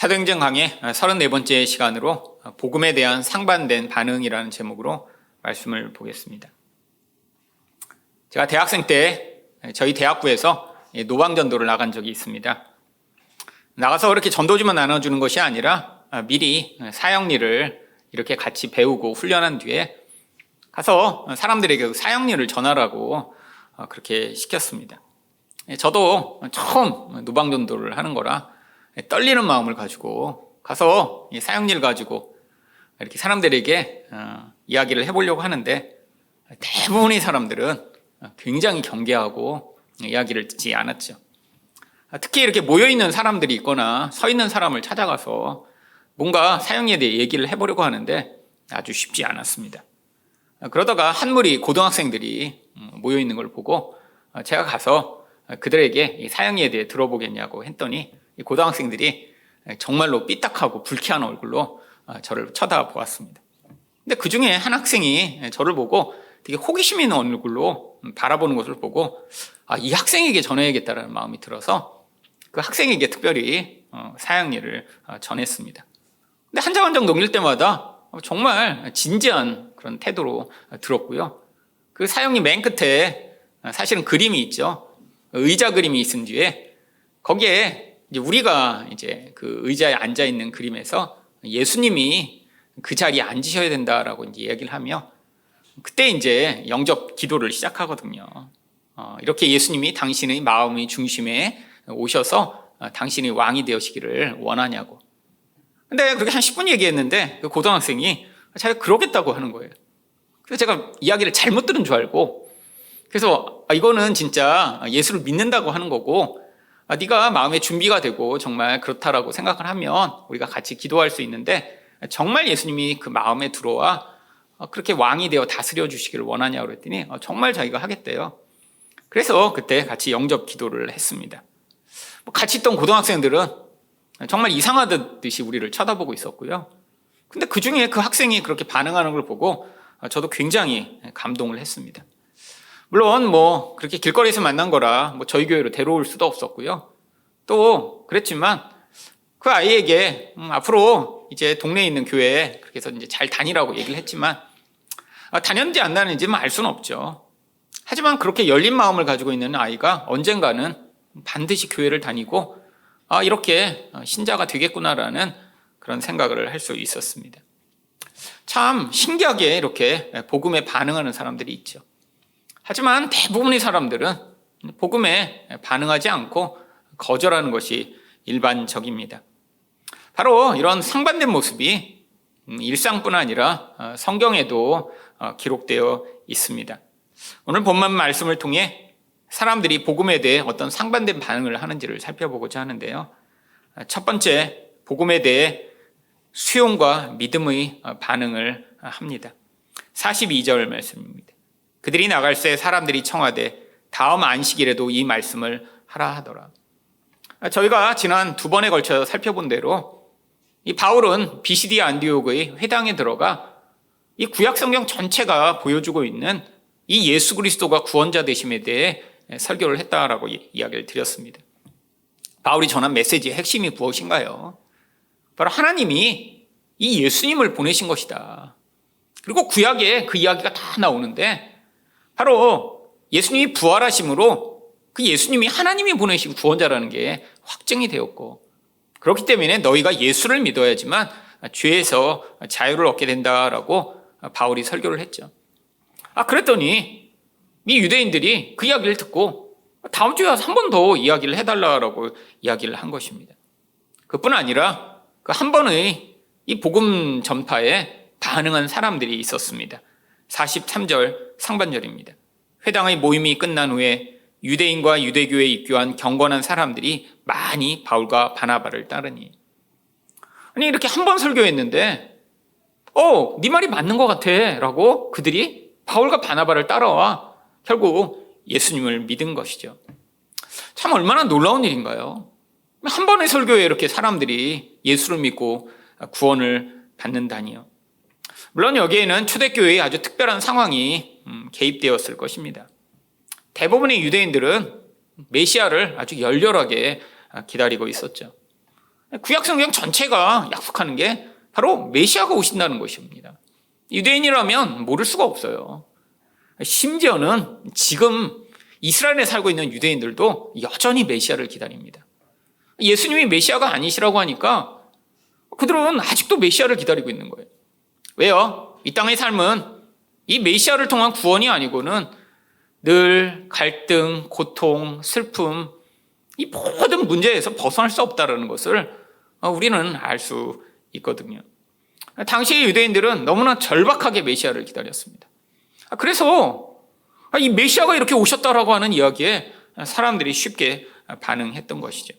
사도행전 강의 34번째 시간으로 복음에 대한 상반된 반응이라는 제목으로 말씀을 보겠습니다. 제가 대학생 때 저희 대학부에서 노방전도를 나간 적이 있습니다. 나가서 이렇게 전도지만 나눠주는 것이 아니라 미리 사역일을 이렇게 같이 배우고 훈련한 뒤에 가서 사람들에게 사역일을 전하라고 그렇게 시켰습니다. 저도 처음 노방전도를 하는 거라 떨리는 마음을 가지고 가서 사역일 가지고 이렇게 사람들에게 이야기를 해보려고 하는데 대부분의 사람들은 굉장히 경계하고 이야기를 듣지 않았죠. 특히 이렇게 모여있는 사람들이 있거나 서 있는 사람을 찾아가서 뭔가 사역에 대해 얘기를 해보려고 하는데 아주 쉽지 않았습니다. 그러다가 한 무리 고등학생들이 모여있는 걸 보고 제가 가서 그들에게 사역에 대해 들어보겠냐고 했더니 이 고등학생들이 정말로 삐딱하고 불쾌한 얼굴로 저를 쳐다보았습니다. 근데 그 중에 한 학생이 저를 보고 되게 호기심 있는 얼굴로 바라보는 것을 보고 이 학생에게 전해야겠다는 마음이 들어서 그 학생에게 특별히 사역일을 전했습니다. 근데 한 장 한 장 넘길 때마다 정말 진지한 그런 태도로 들었고요. 그 사역일 맨 끝에 사실은 그림이 있죠. 의자 그림이 있은 뒤에 거기에 이제 우리가 이제 그 의자에 앉아 있는 그림에서 예수님이 그 자리에 앉으셔야 된다라고 이제 얘기를 하며 그때 이제 영접 기도를 시작하거든요. 이렇게 예수님이 당신의 마음의 중심에 오셔서 당신의 왕이 되시기를 원하냐고. 근데 그렇게 한 10분 얘기했는데 그 고등학생이 자기가 그러겠다고 하는 거예요. 그래서 제가 이야기를 잘못 들은 줄 알고 그래서 이거는 진짜 예수를 믿는다고 하는 거고 네가 마음의 준비가 되고 정말 그렇다라고 생각을 하면 우리가 같이 기도할 수 있는데 정말 예수님이 그 마음에 들어와 그렇게 왕이 되어 다스려 주시기를 원하냐고 그랬더니 정말 자기가 하겠대요. 그래서 그때 같이 영접 기도를 했습니다. 같이 있던 고등학생들은 정말 이상하듯이 우리를 쳐다보고 있었고요. 근데 그 중에 그 학생이 그렇게 반응하는 걸 보고 저도 굉장히 감동을 했습니다. 물론 그렇게 길거리에서 만난 거라 저희 교회로 데려올 수도 없었고요. 또 그랬지만 그 아이에게 앞으로 이제 동네에 있는 교회에 그렇게 해서 이제 잘 다니라고 얘기를 했지만 다녔는지 안 다녔는지는 알 수는 없죠. 하지만 그렇게 열린 마음을 가지고 있는 아이가 언젠가는 반드시 교회를 다니고 이렇게 신자가 되겠구나라는 그런 생각을 할 수 있었습니다. 참 신기하게 이렇게 복음에 반응하는 사람들이 있죠. 하지만 대부분의 사람들은 복음에 반응하지 않고 거절하는 것이 일반적입니다. 바로 이런 상반된 모습이 일상뿐 아니라 성경에도 기록되어 있습니다. 오늘 본문 말씀을 통해 사람들이 복음에 대해 어떤 상반된 반응을 하는지를 살펴보고자 하는데요. 첫 번째, 복음에 대해 수용과 믿음의 반응을 합니다. 42절 말씀입니다. 그들이 나갈새 사람들이 청하되 다음 안식일에도 이 말씀을 하라 하더라. 저희가 지난 2번에 걸쳐 살펴본 대로 이 바울은 비시디아 안디옥의 회당에 들어가 이 구약 성경 전체가 보여주고 있는 이 예수 그리스도가 구원자 되심에 대해 설교를 했다라고 이야기를 드렸습니다. 바울이 전한 메시지의 핵심이 무엇인가요? 바로 하나님이 이 예수님을 보내신 것이다. 그리고 구약에 그 이야기가 다 나오는데 바로 예수님이 부활하심으로 그 예수님이 하나님이 보내신 구원자라는 게 확증이 되었고 그렇기 때문에 너희가 예수를 믿어야지만 죄에서 자유를 얻게 된다라고 바울이 설교를 했죠. 그랬더니 이 유대인들이 그 이야기를 듣고 다음 주에 와서 한 번 더 이야기를 해달라고 이야기를 한 것입니다. 그뿐 아니라 그 한 번의 이 복음 전파에 반응한 사람들이 있었습니다. 43절 상반절입니다. 회당의 모임이 끝난 후에 유대인과 유대교에 입교한 경건한 사람들이 많이 바울과 바나바를 따르니. 아니 이렇게 한 번 설교했는데 네 말이 맞는 것 같아 라고 그들이 바울과 바나바를 따라와 결국 예수님을 믿은 것이죠. 참 얼마나 놀라운 일인가요? 한 번의 설교에 이렇게 사람들이 예수를 믿고 구원을 받는다니요. 물론 여기에는 초대교회의 아주 특별한 상황이 개입되었을 것입니다. 대부분의 유대인들은 메시아를 아주 열렬하게 기다리고 있었죠. 구약 성경 전체가 약속하는 게 바로 메시아가 오신다는 것입니다. 유대인이라면 모를 수가 없어요. 심지어는 지금 이스라엘에 살고 있는 유대인들도 여전히 메시아를 기다립니다. 예수님이 메시아가 아니시라고 하니까 그들은 아직도 메시아를 기다리고 있는 거예요. 왜요? 이 땅의 삶은 이 메시아를 통한 구원이 아니고는 늘 갈등, 고통, 슬픔, 이 모든 문제에서 벗어날 수 없다는 것을 우리는 알 수 있거든요. 당시의 유대인들은 너무나 절박하게 메시아를 기다렸습니다. 그래서 이 메시아가 이렇게 오셨다라고 하는 이야기에 사람들이 쉽게 반응했던 것이죠.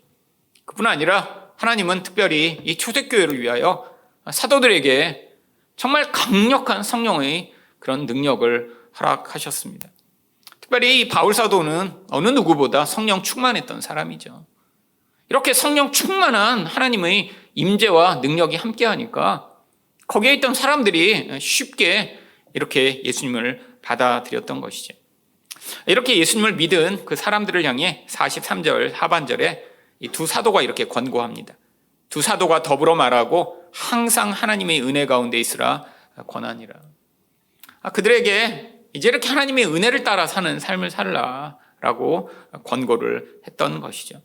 그뿐 아니라 하나님은 특별히 이 초대교회를 위하여 사도들에게 정말 강력한 성령의 그런 능력을 허락하셨습니다. 특별히 이 바울 사도는 어느 누구보다 성령 충만했던 사람이죠. 이렇게 성령 충만한 하나님의 임재와 능력이 함께하니까 거기에 있던 사람들이 쉽게 이렇게 예수님을 받아들였던 것이죠. 이렇게 예수님을 믿은 그 사람들을 향해 43절 하반절에 이 두 사도가 이렇게 권고합니다. 두 사도가 더불어 말하고 항상 하나님의 은혜 가운데 있으라 권하니라. 그들에게 이제 이렇게 하나님의 은혜를 따라 사는 삶을 살라라고 권고를 했던 것이죠.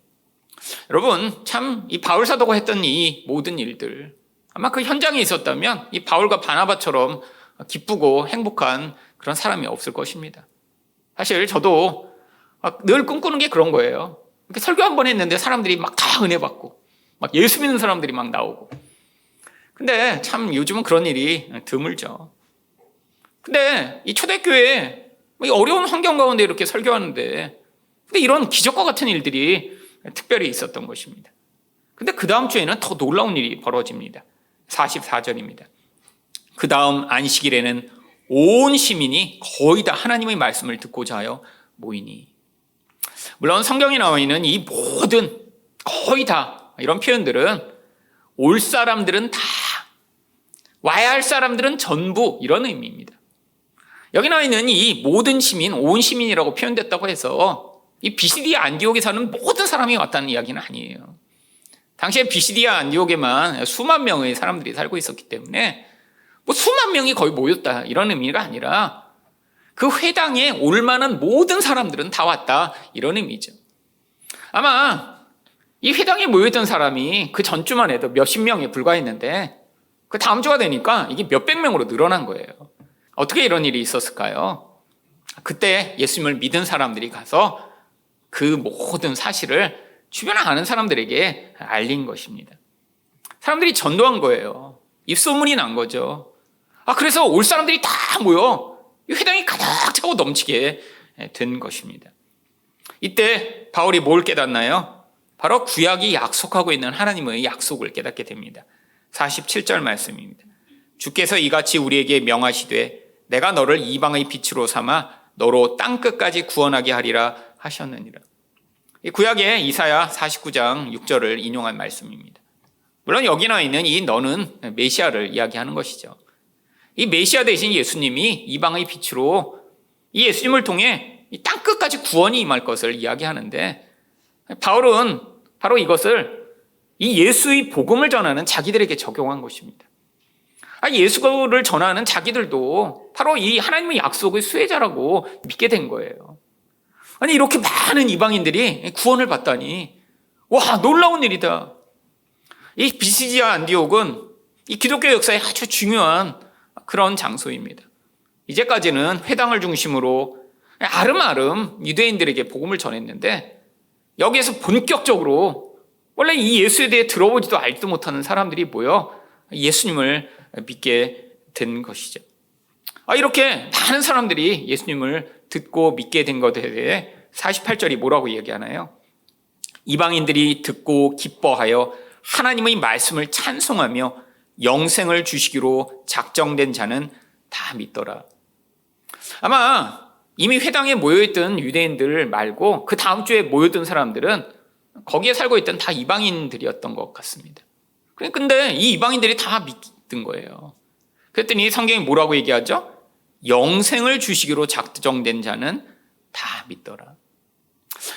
여러분, 참 이 바울 사도가 했던 이 모든 일들, 아마 그 현장에 있었다면 이 바울과 바나바처럼 기쁘고 행복한 그런 사람이 없을 것입니다. 사실 저도 늘 꿈꾸는 게 그런 거예요. 이렇게 설교 한 번 했는데 사람들이 막 다 은혜 받고 막 예수 믿는 사람들이 막 나오고. 근데 참 요즘은 그런 일이 드물죠. 근데 이 초대교회에 어려운 환경 가운데 이렇게 설교하는데 근데 이런 기적과 같은 일들이 특별히 있었던 것입니다. 근데 그 다음 주에는 더 놀라운 일이 벌어집니다. 44절입니다. 그 다음 안식일에는 온 시민이 거의 다 하나님의 말씀을 듣고자 하여 모이니. 물론 성경에 나와 있는 이 모든 거의 다 이런 표현들은 올 사람들은 다, 와야 할 사람들은 전부 이런 의미입니다. 여기 나와 있는 이 모든 시민, 온 시민이라고 표현됐다고 해서 이 비시디아 안디옥에 사는 모든 사람이 왔다는 이야기는 아니에요. 당시에 비시디아 안디옥에만 수만 명의 사람들이 살고 있었기 때문에 뭐 수만 명이 거의 모였다 이런 의미가 아니라 그 회당에 올 만한 모든 사람들은 다 왔다 이런 의미죠. 아마 이 회당에 모였던 사람이 그 전주만 해도 몇십 명에 불과했는데 그 다음 주가 되니까 이게 몇백 명으로 늘어난 거예요. 어떻게 이런 일이 있었을까요? 그때 예수님을 믿은 사람들이 가서 그 모든 사실을 주변에 아는 사람들에게 알린 것입니다. 사람들이 전도한 거예요. 입소문이 난 거죠. 그래서 올 사람들이 다 모여 회당이 가득 차고 넘치게 된 것입니다. 이때 바울이 뭘 깨닫나요? 바로 구약이 약속하고 있는 하나님의 약속을 깨닫게 됩니다. 47절 말씀입니다. 주께서 이같이 우리에게 명하시되 내가 너를 이방의 빛으로 삼아 너로 땅끝까지 구원하게 하리라 하셨느니라. 이 구약의 이사야 49장 6절을 인용한 말씀입니다. 물론 여기 나와 있는 이 너는 메시아를 이야기하는 것이죠. 이 메시아 대신 예수님이 이방의 빛으로 이 예수님을 통해 이 땅끝까지 구원이 임할 것을 이야기하는데 바울은 바로 이것을 이 예수의 복음을 전하는 자기들에게 적용한 것입니다. 예수를 전하는 자기들도 바로 이 하나님의 약속의 수혜자라고 믿게 된 거예요. 아니 이렇게 많은 이방인들이 구원을 받다니 와 놀라운 일이다. 이 비시디아 안디옥은 이 기독교 역사에 아주 중요한 그런 장소입니다. 이제까지는 회당을 중심으로 아름아름 유대인들에게 복음을 전했는데 여기에서 본격적으로 원래 이 예수에 대해 들어보지도 알지도 못하는 사람들이 모여 예수님을 믿게 된 것이죠. 이렇게 많은 사람들이 예수님을 듣고 믿게 된 것에 대해 48절이 뭐라고 얘기하나요? 이방인들이 듣고 기뻐하여 하나님의 말씀을 찬송하며 영생을 주시기로 작정된 자는 다 믿더라. 아마 이미 회당에 모여있던 유대인들 말고 그 다음 주에 모였던 사람들은 거기에 살고 있던 다 이방인들이었던 것 같습니다. 근데 이 이방인들이 다 믿던 거예요. 그랬더니 성경이 뭐라고 얘기하죠? 영생을 주시기로 작정된 자는 다 믿더라.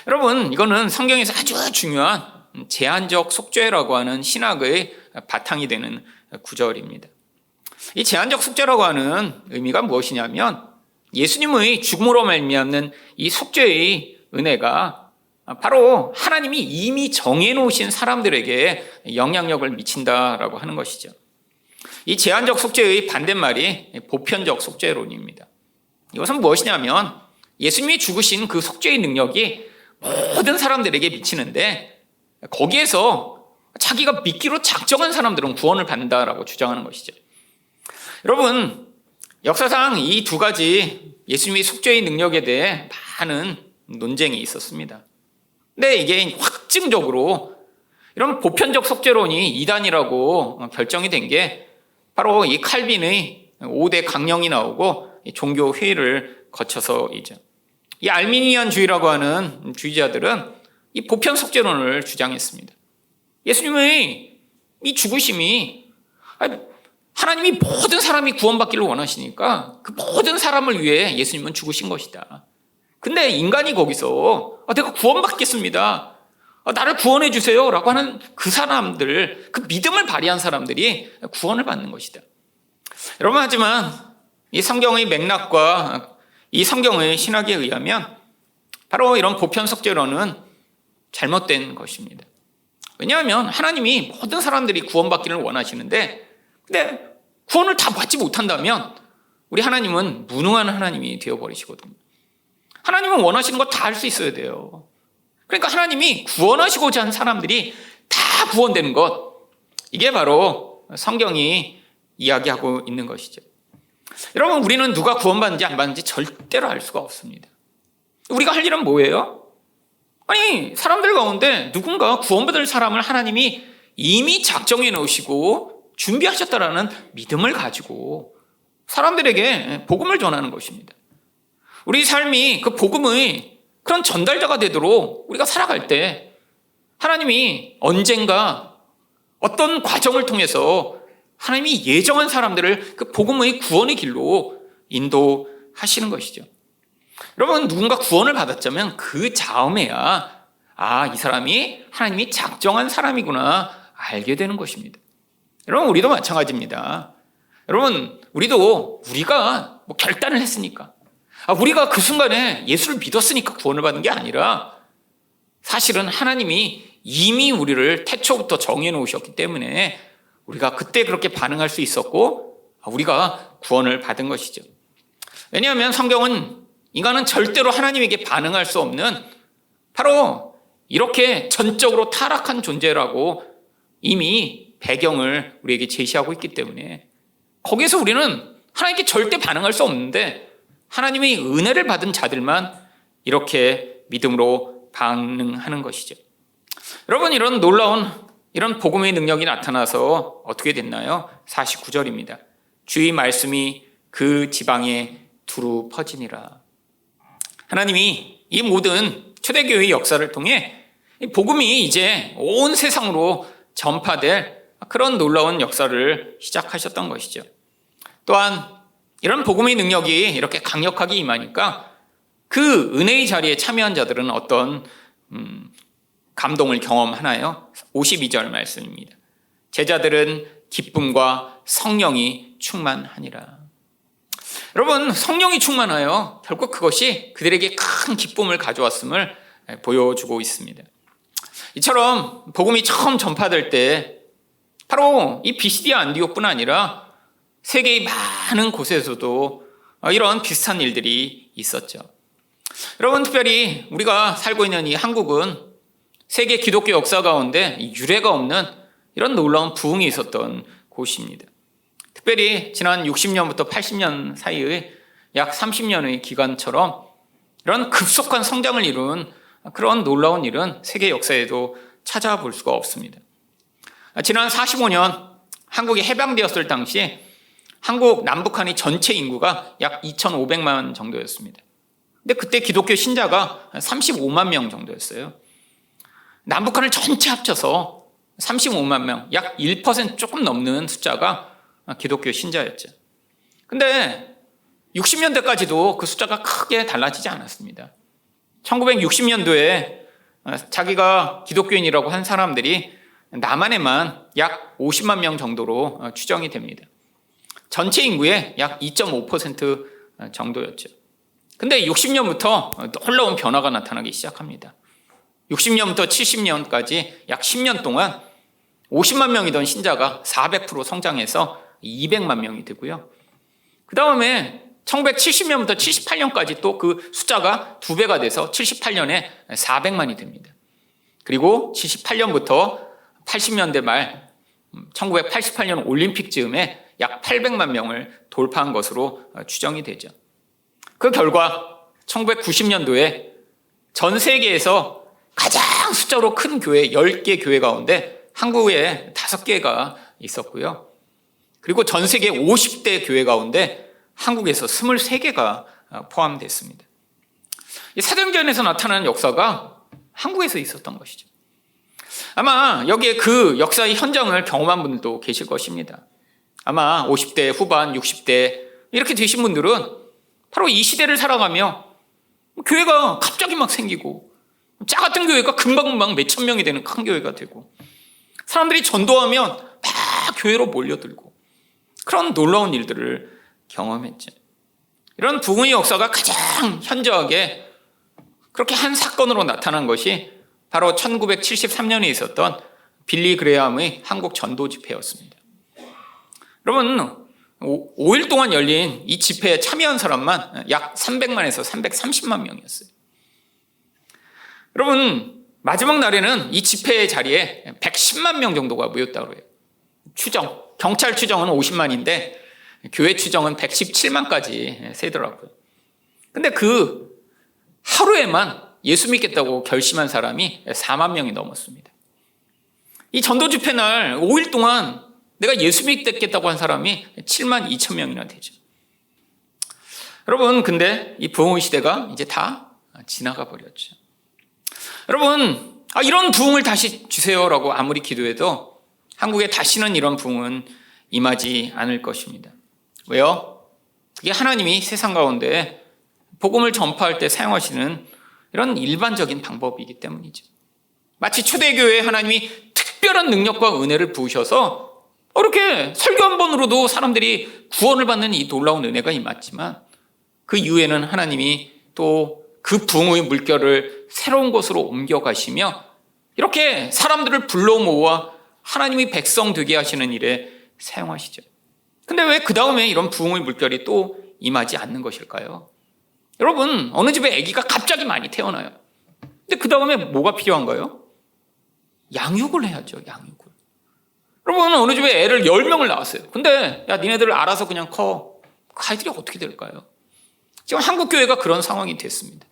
여러분, 이거는 성경에서 아주 중요한 제한적 속죄라고 하는 신학의 바탕이 되는 구절입니다. 이 제한적 속죄라고 하는 의미가 무엇이냐면 예수님의 죽음으로 말미암는 이 속죄의 은혜가 바로 하나님이 이미 정해놓으신 사람들에게 영향력을 미친다라고 하는 것이죠. 이 제한적 속죄의 반대말이 보편적 속죄론입니다. 이것은 무엇이냐면 예수님이 죽으신 그 속죄의 능력이 모든 사람들에게 미치는데 거기에서 자기가 믿기로 작정한 사람들은 구원을 받는다라고 주장하는 것이죠. 여러분, 역사상 이 두 가지 예수님의 속죄의 능력에 대해 많은 논쟁이 있었습니다. 근데 이게 확증적으로 이런 보편적 속죄론이 이단이라고 결정이 된 게 바로 이 칼빈의 5대 강령이 나오고 종교 회의를 거쳐서이죠. 이 알미니안주의라고 하는 주의자들은 이 보편 속죄론을 주장했습니다. 예수님의 이 죽으심이 하나님이 모든 사람이 구원받기를 원하시니까 그 모든 사람을 위해 예수님은 죽으신 것이다. 근데 인간이 거기서 내가 구원받겠습니다. 나를 구원해 주세요 라고 하는 그 사람들, 그 믿음을 발휘한 사람들이 구원을 받는 것이다. 여러분, 하지만 이 성경의 맥락과 이 성경의 신학에 의하면 바로 이런 보편 속죄론은 잘못된 것입니다. 왜냐하면 하나님이 모든 사람들이 구원받기를 원하시는데 근데 구원을 다 받지 못한다면 우리 하나님은 무능한 하나님이 되어버리시거든요. 하나님은 원하시는 거 다 할 수 있어야 돼요. 그러니까 하나님이 구원하시고자 한 사람들이 다 구원되는 것, 이게 바로 성경이 이야기하고 있는 것이죠. 여러분, 우리는 누가 구원받는지 안 받는지 절대로 알 수가 없습니다. 우리가 할 일은 뭐예요? 아니, 사람들 가운데 누군가 구원받을 사람을 하나님이 이미 작정해 놓으시고 준비하셨다라는 믿음을 가지고 사람들에게 복음을 전하는 것입니다. 우리 삶이 그 복음의 그런 전달자가 되도록 우리가 살아갈 때 하나님이 언젠가 어떤 과정을 통해서 하나님이 예정한 사람들을 그 복음의 구원의 길로 인도하시는 것이죠. 여러분, 누군가 구원을 받았자면 그 다음에야 이 사람이 하나님이 작정한 사람이구나 알게 되는 것입니다. 여러분, 우리도 마찬가지입니다. 여러분, 우리가 결단을 했으니까, 우리가 그 순간에 예수를 믿었으니까 구원을 받은 게 아니라 사실은 하나님이 이미 우리를 태초부터 정해놓으셨기 때문에 우리가 그때 그렇게 반응할 수 있었고 우리가 구원을 받은 것이죠. 왜냐하면 성경은 인간은 절대로 하나님에게 반응할 수 없는 바로 이렇게 전적으로 타락한 존재라고 이미 배경을 우리에게 제시하고 있기 때문에 거기에서 우리는 하나님께 절대 반응할 수 없는데 하나님의 은혜를 받은 자들만 이렇게 믿음으로 반응하는 것이죠. 여러분, 이런 놀라운 이런 복음의 능력이 나타나서 어떻게 됐나요? 49절입니다. 주의 말씀이 그 지방에 두루 퍼지니라. 하나님이 이 모든 초대교회의 역사를 통해 복음이 이제 온 세상으로 전파될 그런 놀라운 역사를 시작하셨던 것이죠. 또한 이런 복음의 능력이 이렇게 강력하게 임하니까 그 은혜의 자리에 참여한 자들은 어떤 감동을 경험하나요? 52절 말씀입니다. 제자들은 기쁨과 성령이 충만하니라. 여러분, 성령이 충만하여 결국 그것이 그들에게 큰 기쁨을 가져왔음을 보여주고 있습니다. 이처럼 복음이 처음 전파될 때 바로 이 비시디아 안디옥뿐 아니라 세계의 많은 곳에서도 이런 비슷한 일들이 있었죠. 여러분, 특별히 우리가 살고 있는 이 한국은 세계 기독교 역사 가운데 유례가 없는 이런 놀라운 부흥이 있었던 곳입니다. 특별히 지난 60년부터 80년 사이의 약 30년의 기간처럼 이런 급속한 성장을 이룬 그런 놀라운 일은 세계 역사에도 찾아볼 수가 없습니다. 지난 45년 한국이 해방되었을 당시 한국 남북한의 전체 인구가 약 2,500만 정도였습니다. 근데 그때 기독교 신자가 35만 명 정도였어요. 남북한을 전체 합쳐서 35만 명, 약 1% 조금 넘는 숫자가 기독교 신자였죠. 근데 60년대까지도 그 숫자가 크게 달라지지 않았습니다. 1960년도에 자기가 기독교인이라고 한 사람들이 남한에만 약 50만 명 정도로 추정이 됩니다. 전체 인구의 약 2.5% 정도였죠. 근데 60년부터 놀라운 변화가 나타나기 시작합니다. 60년부터 70년까지 약 10년 동안 50만 명이던 신자가 400% 성장해서 200만 명이 되고요. 그 다음에 1970년부터 78년까지 또 그 숫자가 2배가 돼서 78년에 400만이 됩니다. 그리고 78년부터 80년대 말 1988년 올림픽 즈음에 약 800만 명을 돌파한 것으로 추정이 되죠. 그 결과 1990년도에 전 세계에서 가장 숫자로 큰 교회 10개 교회 가운데 한국에 5개가 있었고요. 그리고 전 세계 50대 교회 가운데 한국에서 23개가 포함됐습니다. 이 사도행전에서 나타나는 역사가 한국에서 있었던 것이죠. 아마 여기에 그 역사의 현장을 경험한 분들도 계실 것입니다. 아마 50대 후반, 60대 이렇게 되신 분들은 바로 이 시대를 살아가며 교회가 갑자기 막 생기고 작았던 교회가 금방금방 몇천 명이 되는 큰 교회가 되고 사람들이 전도하면 막 교회로 몰려들고 그런 놀라운 일들을 경험했죠. 이런 부흥의 역사가 가장 현저하게 그렇게 한 사건으로 나타난 것이 바로 1973년에 있었던 빌리 그레이엄의 한국 전도 집회였습니다. 여러분 5일 동안 열린 이 집회에 참여한 사람만 약 300만에서 330만 명이었어요. 여러분 마지막 날에는 이 집회 자리에 110만 명 정도가 모였다고 해요. 추정, 경찰 추정은 50만인데 교회 추정은 117만까지 세더라고요. 근데 그 하루에만 예수 믿겠다고 결심한 사람이 4만 명이 넘었습니다. 이 전도 집회 날 5일 동안 내가 예수 믿겠다고 한 사람이 7만 2천 명이나 되죠. 여러분, 근데 이 부흥의 시대가 이제 다 지나가 버렸죠. 여러분, 이런 부흥을 다시 주세요라고 아무리 기도해도 한국에 다시는 이런 부흥은 임하지 않을 것입니다. 왜요? 그게 하나님이 세상 가운데 복음을 전파할 때 사용하시는 이런 일반적인 방법이기 때문이죠. 마치 초대교회에 하나님이 특별한 능력과 은혜를 부으셔서 이렇게 설교 한 번으로도 사람들이 구원을 받는 이 놀라운 은혜가 임했지만 그 이후에는 하나님이 또 그 부흥의 물결을 새로운 곳으로 옮겨가시며 이렇게 사람들을 불러 모아 하나님이 백성 되게 하시는 일에 사용하시죠. 근데 왜 그 다음에 이런 부흥의 물결이 또 임하지 않는 것일까요? 여러분, 어느 집에 아기가 갑자기 많이 태어나요. 근데 그 다음에 뭐가 필요한가요? 양육을 해야죠, 양육을. 여러분, 어느 집에 애를 10명을 낳았어요. 근데 야, 니네들 알아서 그냥 커. 그 아이들이 어떻게 될까요? 지금 한국교회가 그런 상황이 됐습니다.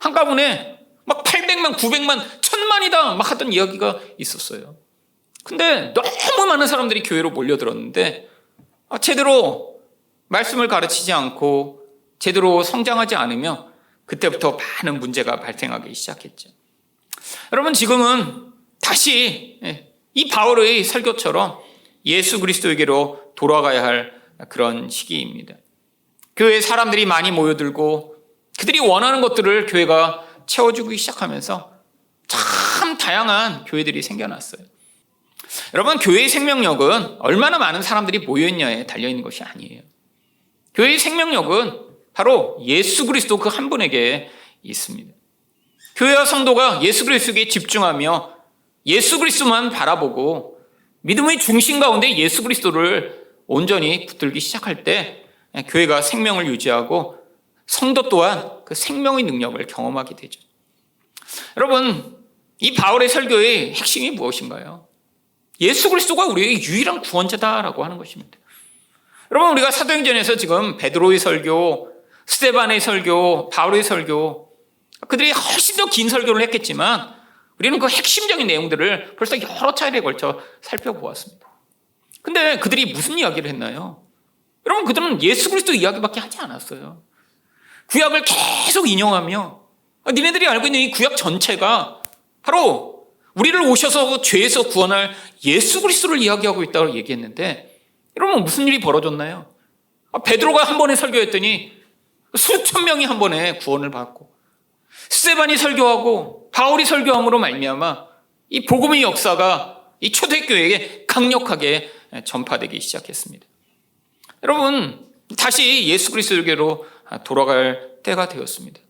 한가문에 막 800만, 900만, 1000만이다 막 하던 이야기가 있었어요. 근데 너무 많은 사람들이 교회로 몰려들었는데 제대로 말씀을 가르치지 않고 제대로 성장하지 않으며 그때부터 많은 문제가 발생하기 시작했죠. 여러분, 지금은 다시 이 바울의 설교처럼 예수 그리스도에게로 돌아가야 할 그런 시기입니다. 교회에 사람들이 많이 모여들고 그들이 원하는 것들을 교회가 채워주기 시작하면서 참 다양한 교회들이 생겨났어요. 여러분, 교회의 생명력은 얼마나 많은 사람들이 모여있냐에 달려있는 것이 아니에요. 교회의 생명력은 바로 예수 그리스도 그 한 분에게 있습니다. 교회와 성도가 예수 그리스도에게 집중하며 예수 그리스도만 바라보고 믿음의 중심 가운데 예수 그리스도를 온전히 붙들기 시작할 때 교회가 생명을 유지하고 성도 또한 그 생명의 능력을 경험하게 되죠. 여러분, 이 바울의 설교의 핵심이 무엇인가요? 예수 그리스도가 우리의 유일한 구원자다라고 하는 것입니다. 여러분, 우리가 사도행전에서 지금 베드로의 설교, 스데반의 설교, 바울의 설교, 그들이 훨씬 더 긴 설교를 했겠지만 우리는 그 핵심적인 내용들을 벌써 여러 차례에 걸쳐 살펴보았습니다. 근데 그들이 무슨 이야기를 했나요? 여러분, 그들은 예수 그리스도 이야기밖에 하지 않았어요. 구약을 계속 인용하며 니네들이 알고 있는 이 구약 전체가 바로 우리를 오셔서 죄에서 구원할 예수 그리스도를 이야기하고 있다고 얘기했는데 여러분, 무슨 일이 벌어졌나요? 베드로가 한 번에 설교했더니 수천 명이 한 번에 구원을 받고 스데반이 설교하고 바울이 설교함으로 말미암아 이 복음의 역사가 이 초대교회에 강력하게 전파되기 시작했습니다. 여러분, 다시 예수 그리스도께로 돌아갈 때가 되었습니다.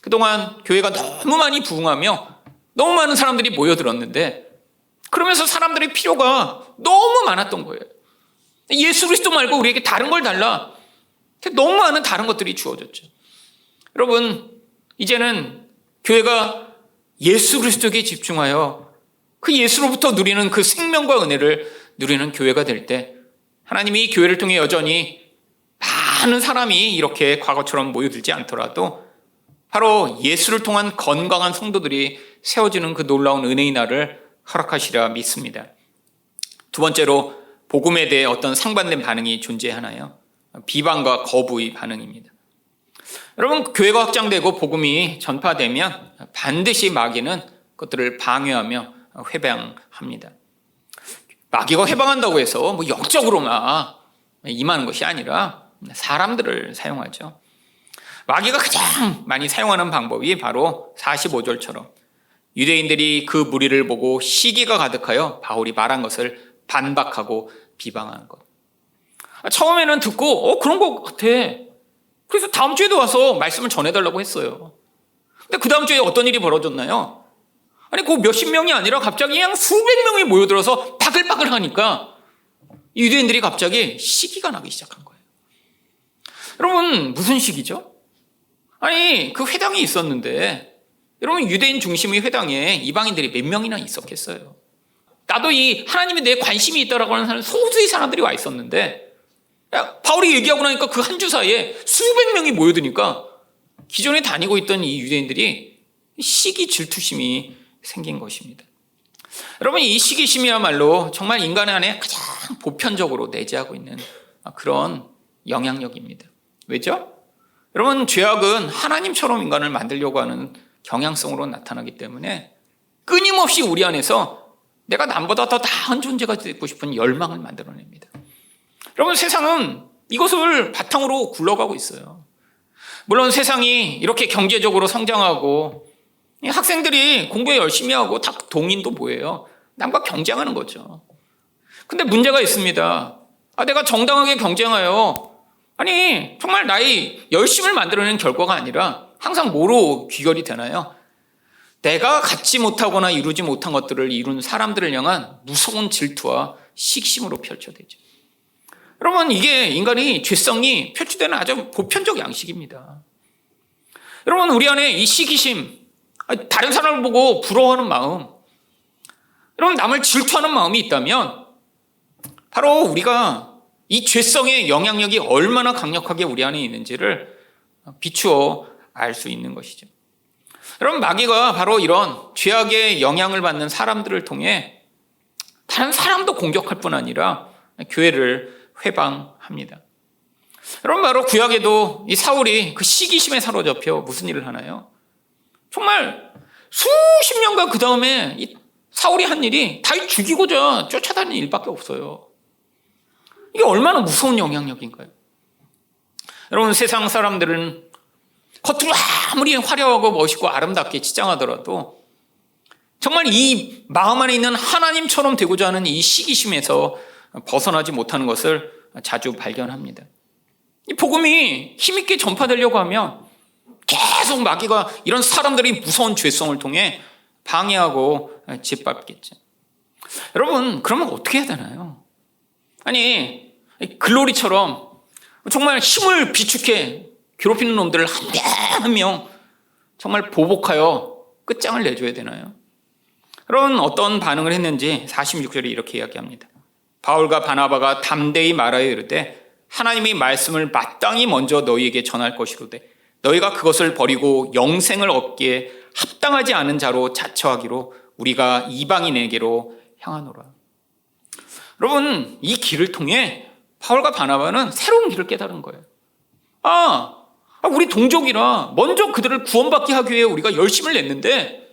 그동안 교회가 너무 많이 부흥하며 너무 많은 사람들이 모여들었는데, 그러면서 사람들의 필요가 너무 많았던 거예요. 예수 그리스도 말고 우리에게 다른 걸 달라. 너무 많은 다른 것들이 주어졌죠. 여러분, 이제는 교회가 예수 그리스도에게 집중하여 그 예수로부터 누리는 그 생명과 은혜를 누리는 교회가 될 때, 하나님이 이 교회를 통해 여전히 많은 사람이 이렇게 과거처럼 모여들지 않더라도 바로 예수를 통한 건강한 성도들이 세워지는 그 놀라운 은혜의 날을 허락하시라 믿습니다. 두 번째로, 복음에 대해 어떤 상반된 반응이 존재하나요? 비방과 거부의 반응입니다. 여러분, 교회가 확장되고 복음이 전파되면 반드시 마귀는 그것들을 방해하며 회방합니다. 마귀가 회방한다고 해서 영적으로만 임하는 것이 아니라 사람들을 사용하죠. 마귀가 가장 많이 사용하는 방법이 바로 45절처럼 유대인들이 그 무리를 보고 시기가 가득하여 바울이 말한 것을 반박하고 비방하는 것. 처음에는 듣고 그런 것 같아. 그래서 다음 주에도 와서 말씀을 전해달라고 했어요. 근데 그 다음 주에 어떤 일이 벌어졌나요? 아니, 그 몇십 명이 아니라 갑자기 그냥 수백 명이 모여들어서 바글바글 하니까 유대인들이 갑자기 시기가 나기 시작한 거예요. 여러분, 무슨 시기죠? 아니, 그 회당이 있었는데, 여러분, 유대인 중심의 회당에 이방인들이 몇 명이나 있었겠어요? 나도 이 하나님에 대해 관심이 있다라고 하는 사람, 소수의 사람들이 와 있었는데, 바울이 얘기하고 나니까 그 한 주 사이에 수백 명이 모여드니까 기존에 다니고 있던 이 유대인들이 시기 질투심이 생긴 것입니다. 여러분, 이 시기심이야말로 정말 인간 안에 가장 보편적으로 내재하고 있는 그런 영향력입니다. 왜죠? 여러분, 죄악은 하나님처럼 인간을 만들려고 하는 경향성으로 나타나기 때문에 끊임없이 우리 안에서 내가 남보다 더 나은 존재가 되고 싶은 열망을 만들어냅니다. 여러분, 세상은 이것을 바탕으로 굴러가고 있어요. 물론 세상이 이렇게 경제적으로 성장하고 학생들이 공부에 열심히 하고 다 동인도 뭐예요? 남과 경쟁하는 거죠. 근데 문제가 있습니다. 내가 정당하게 경쟁하여, 아니, 정말 나의 열심을 만들어내는 결과가 아니라 항상 뭐로 귀결이 되나요? 내가 갖지 못하거나 이루지 못한 것들을 이룬 사람들을 향한 무서운 질투와 식심으로 펼쳐대죠. 여러분, 이게 인간이 죄성이 표출되는 아주 보편적 양식입니다. 여러분, 우리 안에 이 시기심, 다른 사람을 보고 부러워하는 마음, 여러분, 남을 질투하는 마음이 있다면 바로 우리가 이 죄성의 영향력이 얼마나 강력하게 우리 안에 있는지를 비추어 알 수 있는 것이죠. 여러분, 마귀가 바로 이런 죄악의 영향을 받는 사람들을 통해 다른 사람도 공격할 뿐 아니라 교회를 회방합니다. 여러분, 바로 구약에도 이 사울이 그 시기심에 사로잡혀 무슨 일을 하나요? 정말 수십 년간 그 다음에 이 사울이 한 일이 다윗 죽이고자 쫓아다니는 일밖에 없어요. 이게 얼마나 무서운 영향력인가요? 여러분, 세상 사람들은 겉으로 아무리 화려하고 멋있고 아름답게 치장하더라도 정말 이 마음 안에 있는 하나님처럼 되고자 하는 이 시기심에서 벗어나지 못하는 것을 자주 발견합니다. 이 복음이 힘있게 전파되려고 하면 계속 마귀가 이런 사람들이 무서운 죄성을 통해 방해하고 짓밟겠죠. 여러분, 그러면 어떻게 해야 되나요? 아니, 글로리처럼 정말 힘을 비축해 괴롭히는 놈들을 한 명 한 명 정말 보복하여 끝장을 내줘야 되나요? 여러분, 어떤 반응을 했는지 46절에 이렇게 이야기합니다. 바울과 바나바가 담대히 말하여 이르되 하나님의 말씀을 마땅히 먼저 너희에게 전할 것이로되 너희가 그것을 버리고 영생을 얻기에 합당하지 않은 자로 자처하기로 우리가 이방인에게로 향하노라. 여러분, 이 길을 통해 바울과 바나바는 새로운 길을 깨달은 거예요. 우리 동족이라 먼저 그들을 구원받게 하기 위해 우리가 열심을 냈는데,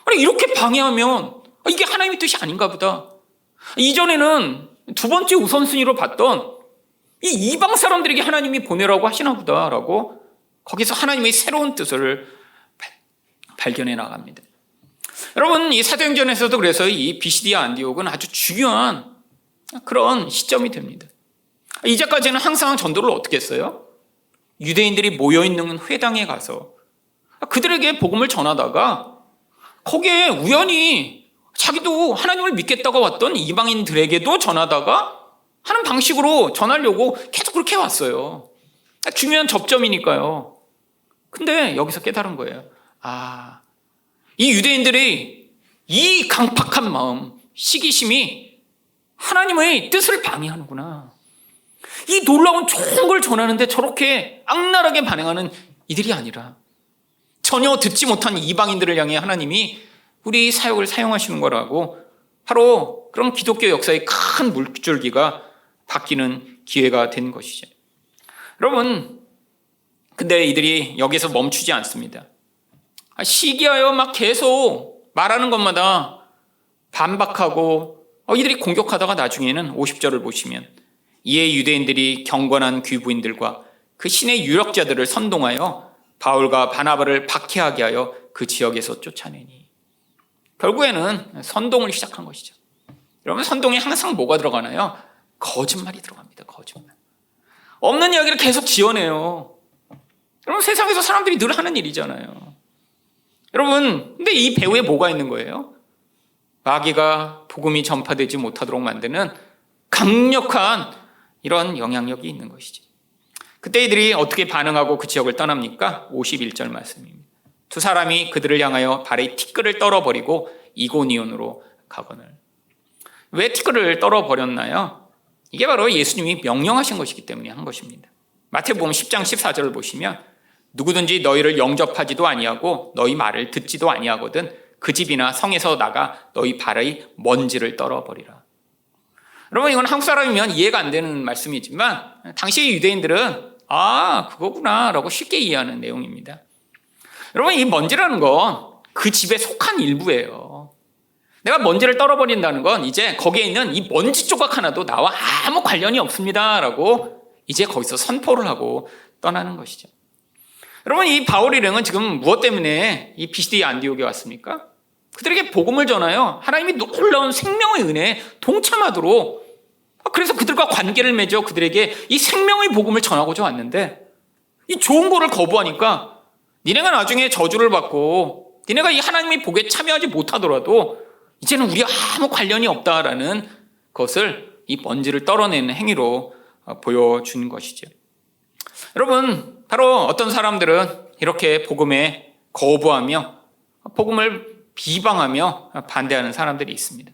아니, 이렇게 방해하면 이게 하나님의 뜻이 아닌가 보다. 이전에는 두 번째 우선순위로 봤던 이 이방 사람들에게 하나님이 보내라고 하시나 보다라고 거기서 하나님의 새로운 뜻을 발견해 나갑니다. 여러분, 이 사도행전에서도 그래서 이 비시디아 안디옥은 아주 중요한 그런 시점이 됩니다. 이제까지는 항상 전도를 어떻게 했어요? 유대인들이 모여있는 회당에 가서 그들에게 복음을 전하다가 거기에 우연히 자기도 하나님을 믿겠다고 왔던 이방인들에게도 전하다가 하는 방식으로 전하려고 계속 그렇게 왔어요. 중요한 접점이니까요. 근데 여기서 깨달은 거예요. 이 유대인들이 이 강팍한 마음, 시기심이 하나님의 뜻을 방해하는구나. 이 놀라운 좋은 걸 전하는데 저렇게 악랄하게 반응하는 이들이 아니라 전혀 듣지 못한 이방인들을 향해 하나님이 우리 사역을 사용하시는 거라고 바로 그런 기독교 역사의 큰 물줄기가 바뀌는 기회가 된 것이죠. 여러분, 근데 이들이 여기서 멈추지 않습니다. 시기하여 막 계속 말하는 것마다 반박하고 이들이 공격하다가 나중에는 50절을 보시면 이에 유대인들이 경건한 귀부인들과 그 신의 유력자들을 선동하여 바울과 바나바를 박해하게 하여 그 지역에서 쫓아내니. 결국에는 선동을 시작한 것이죠. 여러분, 선동에 항상 뭐가 들어가나요? 거짓말이 들어갑니다. 거짓말. 없는 이야기를 계속 지어내요. 여러분, 세상에서 사람들이 늘 하는 일이잖아요. 여러분, 근데 이 배후에 뭐가 있는 거예요? 마귀가 복음이 전파되지 못하도록 만드는 강력한 이런 영향력이 있는 것이죠. 그때 이들이 어떻게 반응하고 그 지역을 떠납니까? 51절 말씀입니다. 두 사람이 그들을 향하여 발에 티끌을 떨어버리고 이고니온으로 가거늘. 왜 티끌을 떨어버렸나요? 이게 바로 예수님이 명령하신 것이기 때문에 한 것입니다. 마태복음 10장 14절을 보시면 누구든지 너희를 영접하지도 아니하고 너희 말을 듣지도 아니하거든 그 집이나 성에서 나가 너희 발의 먼지를 떨어버리라. 여러분, 이건 한국 사람이면 이해가 안 되는 말씀이지만 당시 유대인들은 그거구나 라고 쉽게 이해하는 내용입니다. 여러분, 이 먼지라는 건 그 집에 속한 일부예요. 내가 먼지를 떨어버린다는 건 이제 거기에 있는 이 먼지 조각 하나도 나와 아무 관련이 없습니다 라고 이제 거기서 선포를 하고 떠나는 것이죠. 여러분, 이 바울 일행은 지금 무엇 때문에 이 비시디아 안디옥에 왔습니까? 그들에게 복음을 전하여 하나님이 놀라운 생명의 은혜에 동참하도록, 그래서 그들과 관계를 맺어 그들에게 이 생명의 복음을 전하고자 왔는데 이 좋은 거를 거부하니까 니네가 나중에 저주를 받고 니네가 이 하나님의 복에 참여하지 못하더라도 이제는 우리 아무 관련이 없다라는 것을 이 먼지를 떨어내는 행위로 보여준 것이죠. 여러분, 바로 어떤 사람들은 이렇게 복음에 거부하며 복음을 비방하며 반대하는 사람들이 있습니다.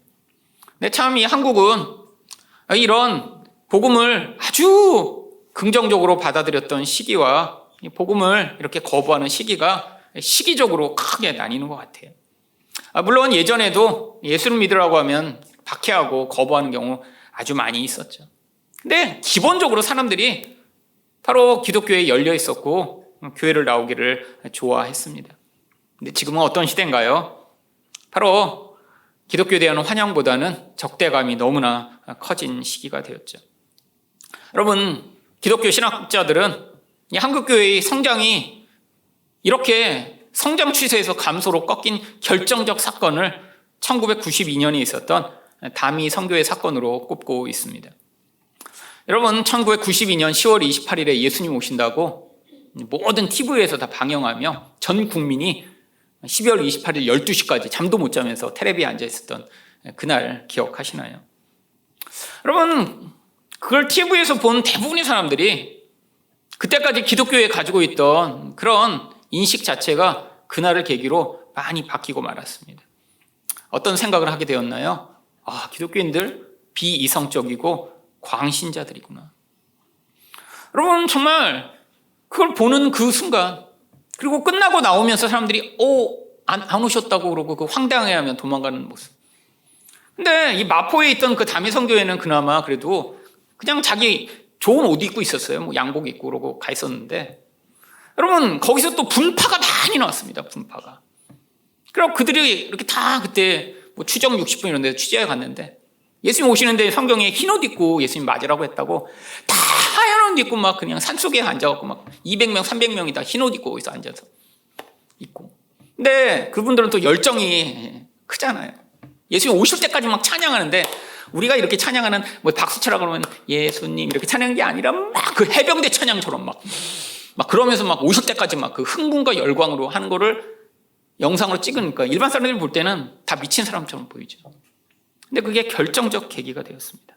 근데 참 이 한국은 이런 복음을 아주 긍정적으로 받아들였던 시기와 복음을 이렇게 거부하는 시기가 시기적으로 크게 나뉘는 것 같아요. 물론 예전에도 예수를 믿으라고 하면 박해하고 거부하는 경우 아주 많이 있었죠. 근데 기본적으로 사람들이 바로 기독교에 열려 있었고 교회를 나오기를 좋아했습니다. 근데 지금은 어떤 시대인가요? 바로 기독교에 대한 환영보다는 적대감이 너무나 커진 시기가 되었죠. 여러분, 기독교 신학자들은 이 한국교회의 성장이 이렇게 성장 추세에서 감소로 꺾인 결정적 사건을 1992년에 있었던 다미 선교회 사건으로 꼽고 있습니다. 여러분, 1992년 10월 28일에 예수님 오신다고 모든 TV에서 다 방영하며 전 국민이 12월 28일 12시까지 잠도 못 자면서 텔레비에 앉아 있었던 그날 기억하시나요? 여러분, 그걸 TV에서 본 대부분의 사람들이 그때까지 기독교에 가지고 있던 그런 인식 자체가 그날을 계기로 많이 바뀌고 말았습니다. 어떤 생각을 하게 되었나요? 기독교인들 비이성적이고 광신자들이구나. 여러분, 정말 그걸 보는 그 순간, 그리고 끝나고 나오면서 사람들이 안 오셨다고 그러고 그 황당해하며 도망가는 모습. 근데 이 마포에 있던 그 다미 선교회는 그나마 그래도 그냥 자기 좋은 옷 입고 있었어요. 뭐 양복 입고 그러고 가 있었는데, 여러분, 거기서 또 분파가 많이 나왔습니다. 분파가. 그리고 그들이 이렇게 다 그때 뭐 추정 60분 이런 데 취재해 갔는데 예수님 오시는데 성경에 흰 옷 입고 예수님 맞으라고 했다고 다 하얀 옷 입고 막 그냥 산속에 앉아갖고 막 200명, 300명이 다 흰 옷 입고 거기서 앉아서 있고. 근데 그분들은 또 열정이 크잖아요. 예수님 오실 때까지 막 찬양하는데 우리가 이렇게 찬양하는 뭐 박수치라 그러면 예수님 이렇게 찬양하는 게 아니라 막 그 해병대 찬양처럼 막 그러면서 막 오실 때까지 막 그 흥분과 열광으로 하는 거를 영상으로 찍으니까 일반 사람들이 볼 때는 다 미친 사람처럼 보이죠. 근데 그게 결정적 계기가 되었습니다.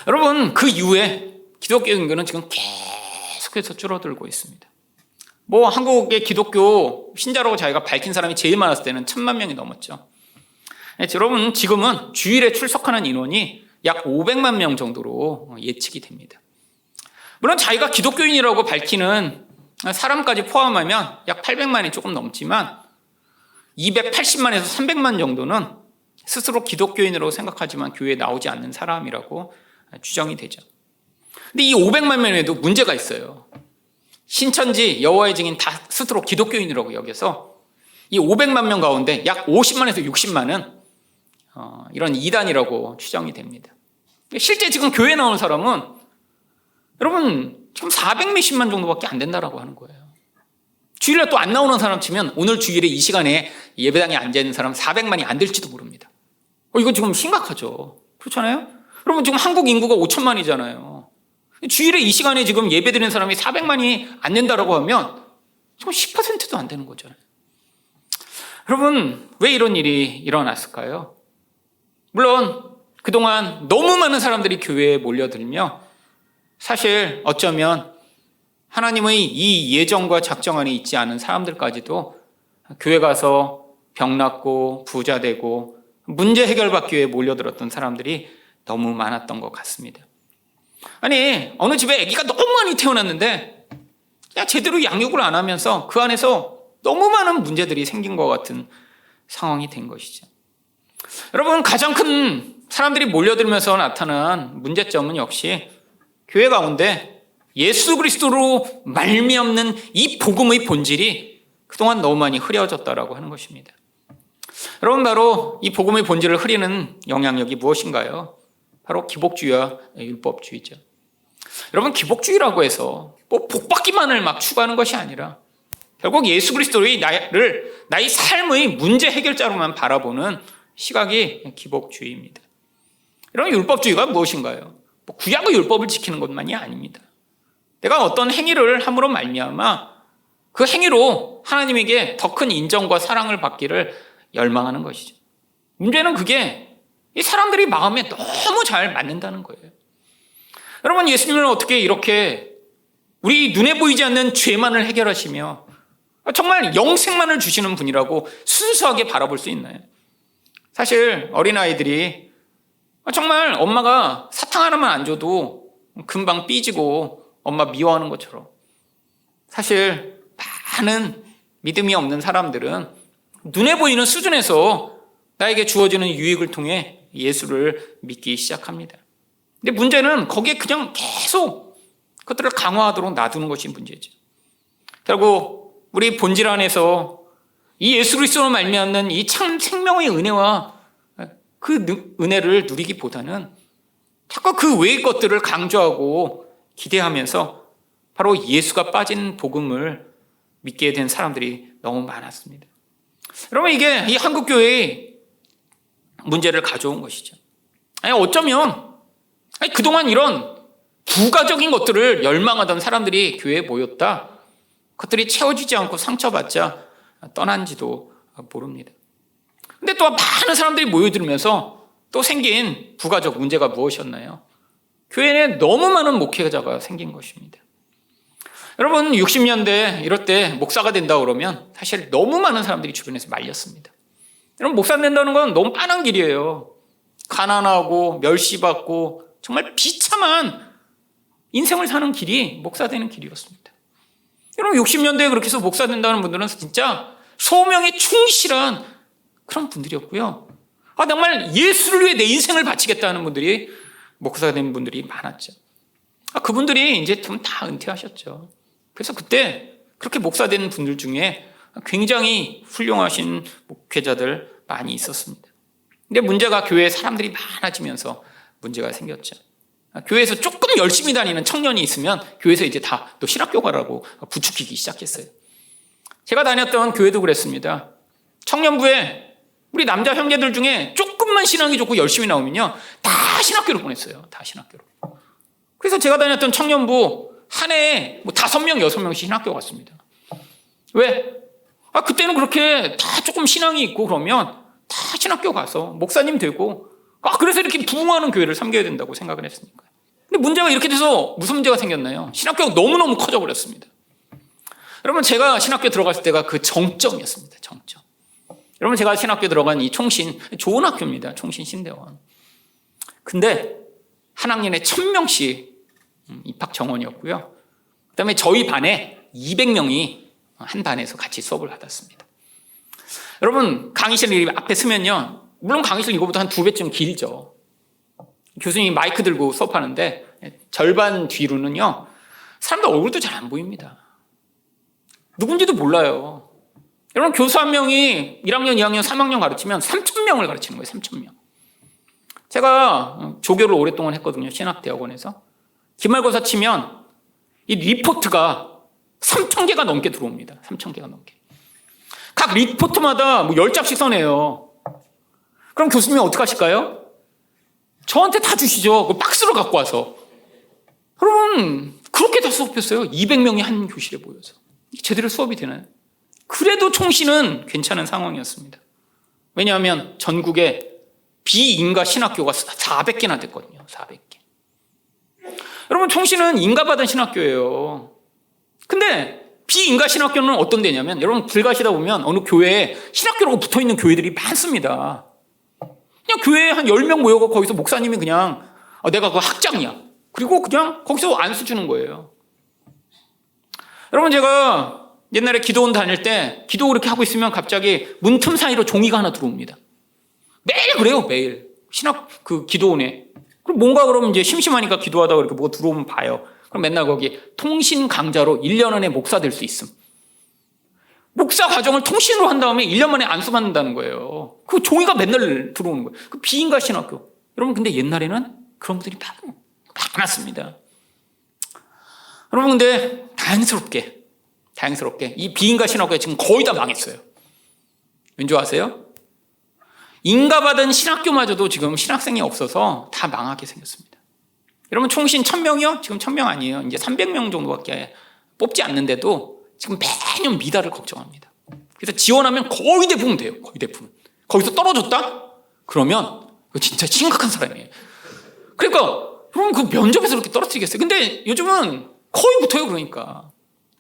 여러분, 그 이후에 기독교 인구는 지금 계속해서 줄어들고 있습니다. 뭐 한국의 기독교 신자라고 자기가 밝힌 사람이 제일 많았을 때는 1,000만 명이 넘었죠. 여러분, 지금은 주일에 출석하는 인원이 약 500만 명 정도로 예측이 됩니다. 물론 자기가 기독교인이라고 밝히는 사람까지 포함하면 약 800만이 조금 넘지만 280만에서 300만 정도는 스스로 기독교인으로 생각하지만 교회에 나오지 않는 사람이라고 추정이 되죠. 근데 이 500만 명에도 문제가 있어요. 신천지, 여호와의 증인 다 스스로 기독교인이라고 여겨서 이 500만 명 가운데 약 50만에서 60만은 이런 이단이라고 추정이 됩니다. 실제 지금 교회에 나오는 사람은 여러분 지금 400 몇십만 정도밖에 안 된다라고 하는 거예요. 주일에 또 안 나오는 사람 치면 오늘 주일에 이 시간에 예배당에 앉아있는 사람 400만이 안 될지도 모릅니다. 이거 지금 심각하죠. 그렇잖아요? 여러분 지금 한국 인구가 5천만이잖아요. 주일에 이 시간에 지금 예배드리는 사람이 400만이 안 된다라고 하면 지금 10%도 안 되는 거잖아요. 여러분 왜 이런 일이 일어났을까요? 물론 그동안 너무 많은 사람들이 교회에 몰려들며 사실 어쩌면 하나님의 이 예정과 작정 안에 있지 않은 사람들까지도 교회 가서 병 낫고 부자 되고 문제 해결받기 위해 몰려들었던 사람들이 너무 많았던 것 같습니다. 아니 어느 집에 아기가 너무 많이 태어났는데 그냥 제대로 양육을 안 하면서 그 안에서 너무 많은 문제들이 생긴 것 같은 상황이 된 것이죠. 여러분 가장 큰 사람들이 몰려들면서 나타난 문제점은 역시 교회 가운데 예수 그리스도로 말미암는 이 복음의 본질이 그동안 너무 많이 흐려졌다라고 하는 것입니다. 여러분 바로 이 복음의 본질을 흐리는 영향력이 무엇인가요? 바로 기복주의와 율법주의죠. 여러분 기복주의라고 해서 뭐 복받기만을 막 추구하는 것이 아니라 결국 예수 그리스도의 나의 삶의 문제 해결자로만 바라보는 시각이 기복주의입니다. 이런 율법주의가 무엇인가요? 뭐 구약의 율법을 지키는 것만이 아닙니다. 내가 어떤 행위를 함으로 말미암아 그 행위로 하나님에게 더 큰 인정과 사랑을 받기를 열망하는 것이죠. 문제는 그게 이 사람들이 마음에 너무 잘 맞는다는 거예요. 여러분 예수님은 어떻게 이렇게 우리 눈에 보이지 않는 죄만을 해결하시며 정말 영생만을 주시는 분이라고 순수하게 바라볼 수 있나요? 사실 어린아이들이 정말 엄마가 사탕 하나만 안 줘도 금방 삐지고 엄마 미워하는 것처럼 사실 많은 믿음이 없는 사람들은 눈에 보이는 수준에서 나에게 주어지는 유익을 통해 예수를 믿기 시작합니다. 근데 문제는 거기에 그냥 계속 그것들을 강화하도록 놔두는 것이 문제죠. 결국 우리 본질 안에서 이 예수 그리스도로 말미암는 이 참 생명의 은혜와 그 은혜를 누리기보다는 자꾸 그 외의 것들을 강조하고 기대하면서 바로 예수가 빠진 복음을 믿게 된 사람들이 너무 많았습니다. 여러분 이게 이 한국교회의 문제를 가져온 것이죠. 어쩌면 그동안 이런 부가적인 것들을 열망하던 사람들이 교회에 모였다. 그것들이 채워지지 않고 상처받자 떠난지도 모릅니다. 근데 또 많은 사람들이 모여들면서 또 생긴 부가적 문제가 무엇이었나요? 교회에 너무 많은 목회자가 생긴 것입니다. 여러분 60년대 이럴 때 목사가 된다 그러면 사실 너무 많은 사람들이 주변에서 말렸습니다. 여러분 목사 된다는 건 너무 빤한 길이에요. 가난하고 멸시받고 정말 비참한 인생을 사는 길이 목사 되는 길이었습니다. 여러분 60년대에 그렇게 해서 목사 된다는 분들은 진짜 소명에 충실한 그런 분들이었고요. 정말 예수를 위해 내 인생을 바치겠다는 분들이 목사가 된 분들이 많았죠. 그분들이 이제 좀 다 은퇴하셨죠. 그래서 그때 그렇게 목사 된 분들 중에 굉장히 훌륭하신 목회자들 많이 있었습니다. 근데 문제가 교회에 사람들이 많아지면서 문제가 생겼죠. 교회에서 조금 열심히 다니는 청년이 있으면 교회에서 이제 다 또 신학교 가라고 부추기기 시작했어요. 제가 다녔던 교회도 그랬습니다. 청년부에 우리 남자 형제들 중에 조금만 신앙이 좋고 열심히 나오면요, 다 신학교로 보냈어요. 다 신학교로. 그래서 제가 다녔던 청년부 한 해에 뭐 5명, 6명씩 신학교 갔습니다. 왜? 그때는 그렇게 다 조금 신앙이 있고 그러면 다 신학교 가서 목사님 되고, 그래서 이렇게 부흥하는 교회를 섬겨야 된다고 생각을 했으니까요. 근데 문제가 이렇게 돼서 무슨 문제가 생겼나요? 신학교가 너무너무 커져 버렸습니다. 여러분, 제가 신학교 들어갔을 때가 그 정점이었습니다. 정점. 여러분, 제가 신학교 들어간 이 총신, 좋은 학교입니다. 총신 신대원. 근데 한 학년에 1000명씩 입학 정원이었고요. 그다음에 저희 반에 200명이 한 반에서 같이 수업을 받았습니다. 여러분, 강의실 앞에 서면요, 물론 강의실 이거보다 한 2배쯤 길죠. 교수님이 마이크 들고 수업하는데 절반 뒤로는요, 사람들 얼굴도 잘 안 보입니다. 누군지도 몰라요. 여러분, 교수 한 명이 1학년, 2학년, 3학년 가르치면 3,000명을 가르치는 거예요. 3,000명. 제가 조교를 오랫동안 했거든요. 신학대학원에서. 기말고사 치면 이 리포트가 3,000개가 넘게 들어옵니다. 3,000개가 넘게. 각 리포트마다 뭐 10장씩 써내요. 그럼 교수님이 어떻게 하실까요? 저한테 다 주시죠. 그 박스로 갖고 와서. 여러분, 그렇게 다 수업했어요. 200명이 한 교실에 모여서. 제대로 수업이 되나요? 그래도 총신은 괜찮은 상황이었습니다. 왜냐하면 전국에 비인가 신학교가 400개나 됐거든요. 400개. 여러분, 총신은 인가받은 신학교예요. 근데 비인가 신학교는 어떤 데냐면, 여러분 길 가시다 보면 어느 교회에 신학교라고 붙어있는 교회들이 많습니다. 그냥 교회에 한 10명 모여서 거기서 목사님이 그냥 내가 그 학장이야. 그리고 그냥 거기서 안수 주는 거예요. 여러분, 제가 옛날에 기도원 다닐 때 기도 그렇게 하고 있으면 갑자기 문틈 사이로 종이가 하나 들어옵니다. 매일 그래요, 매일. 신학 그 기도원에. 그럼 뭔가 그러면 이제 심심하니까 기도하다가 이렇게 뭐가 들어오면 봐요. 그럼 맨날 거기 통신 강좌로 1년 안에 목사 될 수 있음. 목사 과정을 통신으로 한 다음에 1년 만에 안수받는다는 거예요. 그 종이가 맨날 들어오는 거예요. 그 비인가 신학교. 여러분, 근데 옛날에는 그런 분들이 많았습니다. 여러분, 근데 다행스럽게 이 비인가 신학교가 지금 거의 다 망했어요. 왠지 아세요? 인가받은 신학교마저도 지금 신학생이 없어서 다 망하게 생겼습니다. 여러분, 총신 1000명이요? 지금 1000명 아니에요. 이제 300명 정도밖에 뽑지 않는데도 지금 매년 미달을 걱정합니다. 그래서 지원하면 거의 대부분 돼요. 거의 대부분. 거기서 떨어졌다? 그러면 이거 진짜 심각한 사람이에요. 그러니까 그럼 그 면접에서 그렇게 떨어뜨리겠어요. 근데 요즘은 거의 붙어요. 그러니까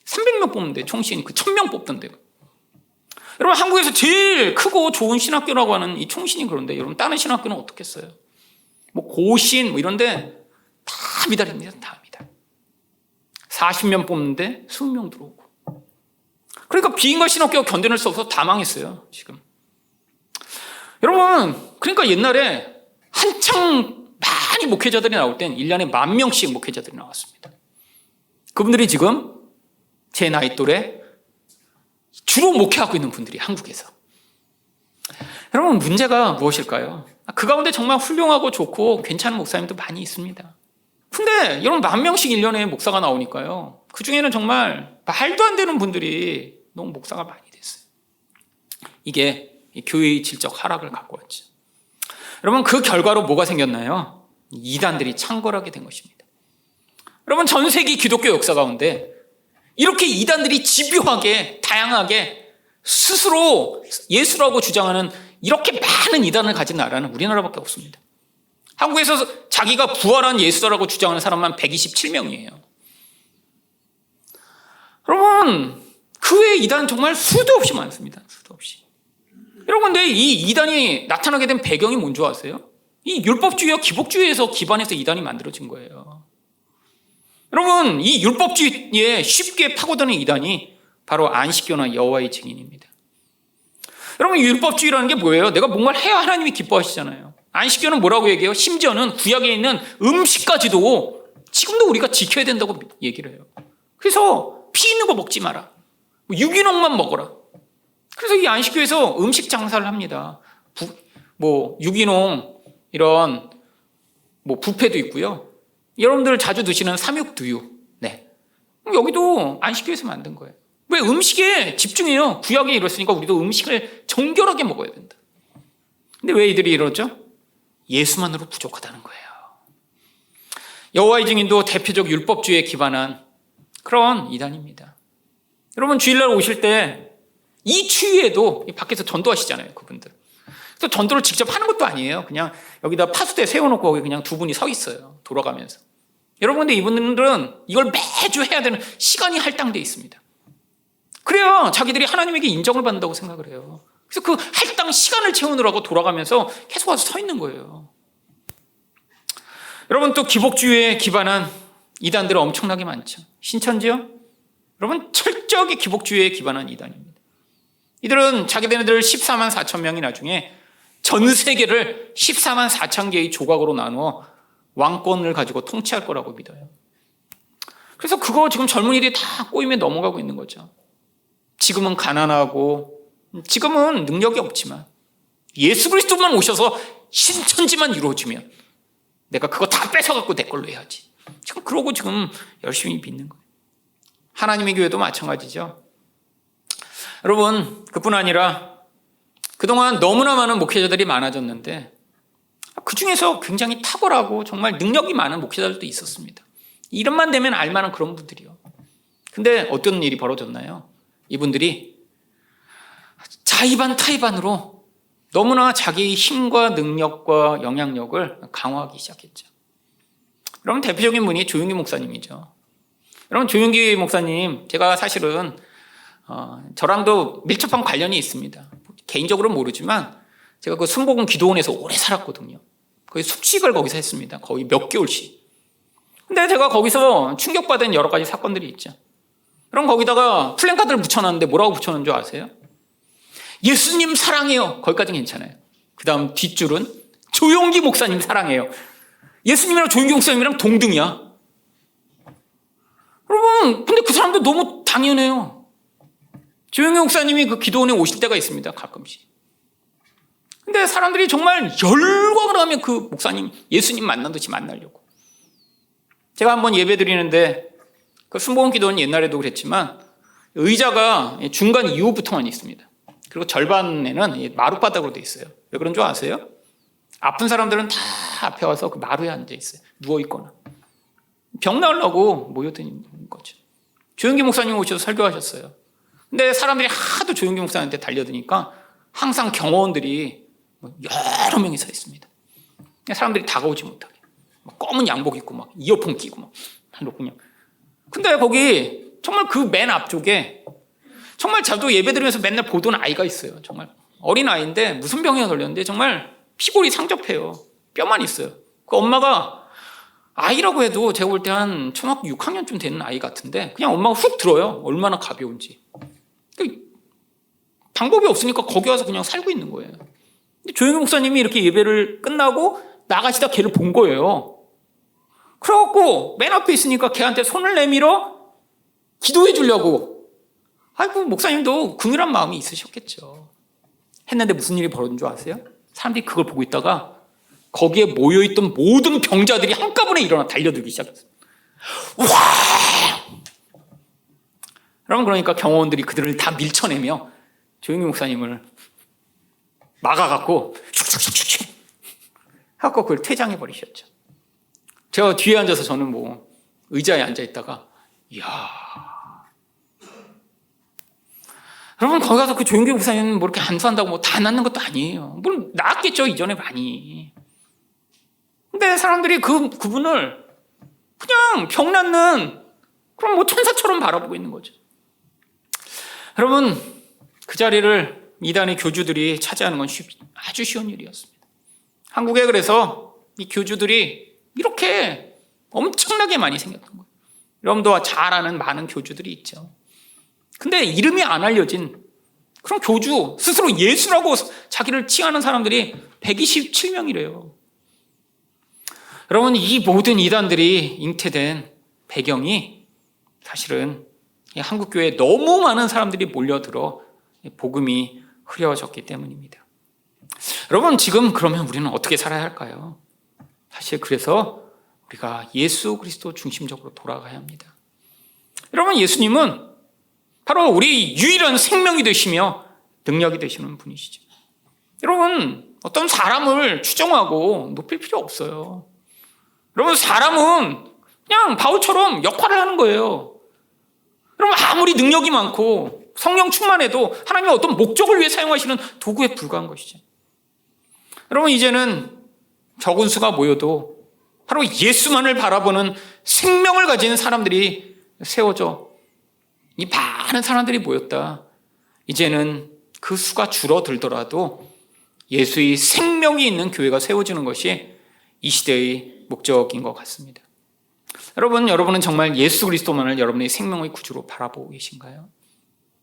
300명 뽑는데 총신이 그 1000명 뽑던데. 여러분, 한국에서 제일 크고 좋은 신학교라고 하는 이 총신이 그런데, 여러분 다른 신학교는 어떻겠어요? 뭐 고신 뭐 이런데 다 미달입니다. 다 미달. 40명 뽑는데 20명 들어오고. 그러니까 비인가 신학교가 견뎌낼 수 없어서 다 망했어요. 지금. 여러분, 그러니까 옛날에 한창 많이 목회자들이 나올 땐 1년에 10,000명씩 목회자들이 나왔습니다. 그분들이 지금 제 나이 또래 주로 목회하고 있는 분들이 한국에서. 여러분, 문제가 무엇일까요? 그 가운데 정말 훌륭하고 좋고 괜찮은 목사님도 많이 있습니다. 근데 여러분, 10,000명씩 1년에 목사가 나오니까요, 그 중에는 정말 말도 안 되는 분들이 너무 목사가 많이 됐어요. 이게 교회의 질적 하락을 갖고 왔죠. 여러분, 그 결과로 뭐가 생겼나요? 이단들이 창궐하게 된 것입니다. 여러분, 전 세계 기독교 역사 가운데 이렇게 이단들이 집요하게 다양하게 스스로 예수라고 주장하는 이렇게 많은 이단을 가진 나라는 우리나라밖에 없습니다. 한국에서 자기가 부활한 예수라고 주장하는 사람만 127명이에요. 여러분, 그 외에 이단은 정말 수도 없이 많습니다. 수도 없이. 여러분, 근데 이 이단이 나타나게 된 배경이 뭔지 아세요? 이 율법주의와 기복주의에서 기반해서 이단이 만들어진 거예요. 여러분, 이 율법주의에 쉽게 파고드는 이단이 바로 안식교나 여호와의 증인입니다. 여러분, 율법주의라는 게 뭐예요? 내가 뭔가를 해야 하나님이 기뻐하시잖아요. 안식교는 뭐라고 얘기해요? 심지어는 구약에 있는 음식까지도 지금도 우리가 지켜야 된다고 얘기를 해요. 그래서 피 있는 거 먹지 마라. 유기농만 먹어라. 그래서 이 안식교에서 음식 장사를 합니다. 유기농 이런 뷔페도 있고요. 여러분들 자주 드시는 삼육두육. 네. 여기도 안식교에서 만든 거예요. 왜? 음식에 집중해요. 구약에 이랬으니까 우리도 음식을 정결하게 먹어야 된다. 근데 왜 이들이 이러죠? 예수만으로 부족하다는 거예요. 여호와의 증인도 대표적 율법주의에 기반한 그런 이단입니다. 여러분 주일날 오실 때 이 추위에도 밖에서 전도하시잖아요, 그분들. 그래서 전도를 직접 하는 것도 아니에요. 그냥 여기다 파수대 세워놓고 거기 그냥 두 분이 서 있어요, 돌아가면서. 여러분, 근데 이분들은 이걸 매주 해야 되는 시간이 할당되어 있습니다. 그래야 자기들이 하나님에게 인정을 받는다고 생각을 해요. 그래서 그 할당 시간을 채우느라고 돌아가면서 계속 와서 서 있는 거예요. 여러분, 또 기복주의에 기반한 이단들은 엄청나게 많죠. 신천지요? 여러분, 철저하게 기복주의에 기반한 이단입니다. 이들은 자기네들 14만 4천 명이 나중에 전 세계를 14만 4천 개의 조각으로 나누어 왕권을 가지고 통치할 거라고 믿어요. 그래서 그거 지금 젊은이들이 다 꼬임에 넘어가고 있는 거죠. 지금은 가난하고 지금은 능력이 없지만 예수 그리스도만 오셔서 신천지만 이루어지면 내가 그거 다 뺏어갖고 내 걸로 해야지. 지금 그러고 지금 열심히 믿는 거예요. 하나님의 교회도 마찬가지죠. 여러분, 그뿐 아니라 그동안 너무나 많은 목회자들이 많아졌는데 그 중에서 굉장히 탁월하고 정말 능력이 많은 목회자들도 있었습니다. 이름만 되면 알만한 그런 분들이요. 근데 어떤 일이 벌어졌나요? 이분들이 자의반 타의반으로 너무나 자기의 힘과 능력과 영향력을 강화하기 시작했죠. 여러분, 대표적인 분이 조윤기 목사님이죠. 여러분, 조윤기 목사님, 제가 사실은 저랑도 밀접한 관련이 있습니다. 개인적으로는 모르지만 제가 그 순복음 기도원에서 오래 살았거든요. 거의 숙식을 거기서 했습니다. 거의 몇 개월씩. 근데 제가 거기서 충격받은 여러 가지 사건들이 있죠. 그럼 거기다가 플랜카드를 붙여놨는데 뭐라고 붙여놓은 줄 아세요? 예수님 사랑해요. 거기까지는 괜찮아요. 그 다음 뒷줄은 조용기 목사님 사랑해요. 예수님이랑 조용기 목사님이랑 동등이야. 여러분, 근데 그 사람도 너무 당연해요. 조용기 목사님이 그 기도원에 오실 때가 있습니다, 가끔씩. 근데 사람들이 정말 열광을 하면 그 목사님, 예수님 만나듯이 만나려고. 제가 한번 예배 드리는데 그 순복음 기도원 옛날에도 그랬지만 의자가 중간 이후부터만 있습니다. 그리고 절반에는 마룻바닥으로 돼 있어요. 왜 그런 줄 아세요? 아픈 사람들은 다 앞에 와서 그 마루에 앉아 있어요. 누워 있거나. 병 나으려고 모여드는 거죠. 조용기 목사님 오셔서 설교하셨어요. 근데 사람들이 하도 조용기 목사님한테 달려드니까 항상 경호원들이 여러 명이 서 있습니다. 사람들이 다가오지 못하게. 검은 양복 입고 막 이어폰 끼고 막 그냥. 근데 거기 정말 그 맨 앞쪽에 정말 저도 예배 드리면서 맨날 보던 아이가 있어요. 정말 어린 아이인데 무슨 병에 걸렸는데 정말 피골이 상접해요. 뼈만 있어요. 그 엄마가 아이라고 해도 제가 볼 때 한 초등학교 6학년쯤 되는 아이 같은데 그냥 엄마가 훅 들어요. 얼마나 가벼운지. 방법이 없으니까 거기 와서 그냥 살고 있는 거예요. 근데 조용기 목사님이 이렇게 예배를 끝나고 나가시다 걔를 본 거예요. 그래갖고 맨 앞에 있으니까 걔한테 손을 내밀어 기도해 주려고. 아이고, 목사님도 긍휼한 마음이 있으셨겠죠. 했는데 무슨 일이 벌어진 줄 아세요? 사람들이 그걸 보고 있다가 거기에 모여있던 모든 병자들이 한꺼번에 일어나 달려들기 시작했어요. 와! 여러분, 그러니까 경호원들이 그들을 다 밀쳐내며 조용기 목사님을 막아갖고 슉슉슉슉 하고 그걸 퇴장해 버리셨죠. 제가 뒤에 앉아서 저는 뭐 의자에 앉아 있다가 이야. 여러분, 거기 가서 그 조용기 목사님은 뭐 이렇게 안수한다고 뭐 다 낫는 것도 아니에요. 물론 나았겠죠, 이전에 많이. 근데 사람들이 그분을 그냥 병 낫는 그럼 뭐 천사처럼 바라보고 있는 거죠. 여러분, 그 자리를 이단의 교주들이 차지하는 건 아주 쉬운 일이었습니다. 한국에 그래서 이 교주들이 이렇게 엄청나게 많이 생겼던 거예요. 여러분도 잘 아는 많은 교주들이 있죠. 근데 이름이 안 알려진 그런 교주, 스스로 예수라고 자기를 칭하는 사람들이 127명이래요. 여러분, 이 모든 이단들이 잉태된 배경이 사실은 한국교회에 너무 많은 사람들이 몰려들어 복음이 흐려졌기 때문입니다. 여러분, 지금 그러면 우리는 어떻게 살아야 할까요? 사실 그래서 우리가 예수 그리스도 중심적으로 돌아가야 합니다. 여러분, 예수님은 바로 우리 유일한 생명이 되시며 능력이 되시는 분이시죠. 여러분, 어떤 사람을 추종하고 높일 필요 없어요. 여러분, 사람은 그냥 바울처럼 역할을 하는 거예요. 여러분, 아무리 능력이 많고 성령 충만해도 하나님의 어떤 목적을 위해 사용하시는 도구에 불과한 것이죠. 여러분, 이제는 적은 수가 모여도 바로 예수만을 바라보는 생명을 가진 사람들이 세워져 이 많은 사람들이 모였다. 이제는 그 수가 줄어들더라도 예수의 생명이 있는 교회가 세워지는 것이 이 시대의 목적인 것 같습니다. 여러분은 정말 예수 그리스도만을 여러분의 생명의 구주로 바라보고 계신가요?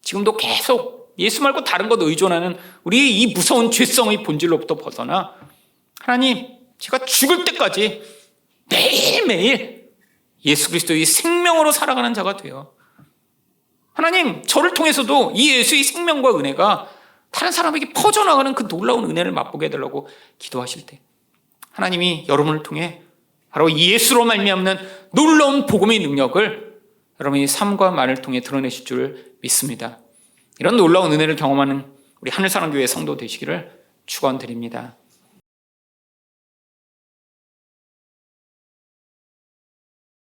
지금도 계속 예수 말고 다른 것 의존하는 우리의 이 무서운 죄성의 본질로부터 벗어나 하나님, 제가 죽을 때까지 매일매일 예수 그리스도의 생명으로 살아가는 자가 되어 하나님, 저를 통해서도 이 예수의 생명과 은혜가 다른 사람에게 퍼져나가는 그 놀라운 은혜를 맛보게 해달라고 기도하실 때 하나님이 여러분을 통해 바로 이 예수로 말미암는 놀라운 복음의 능력을 여러분의 삶과 말을 통해 드러내실 줄 믿습니다. 이런 놀라운 은혜를 경험하는 우리 하늘사랑교회 성도 되시기를 축원드립니다.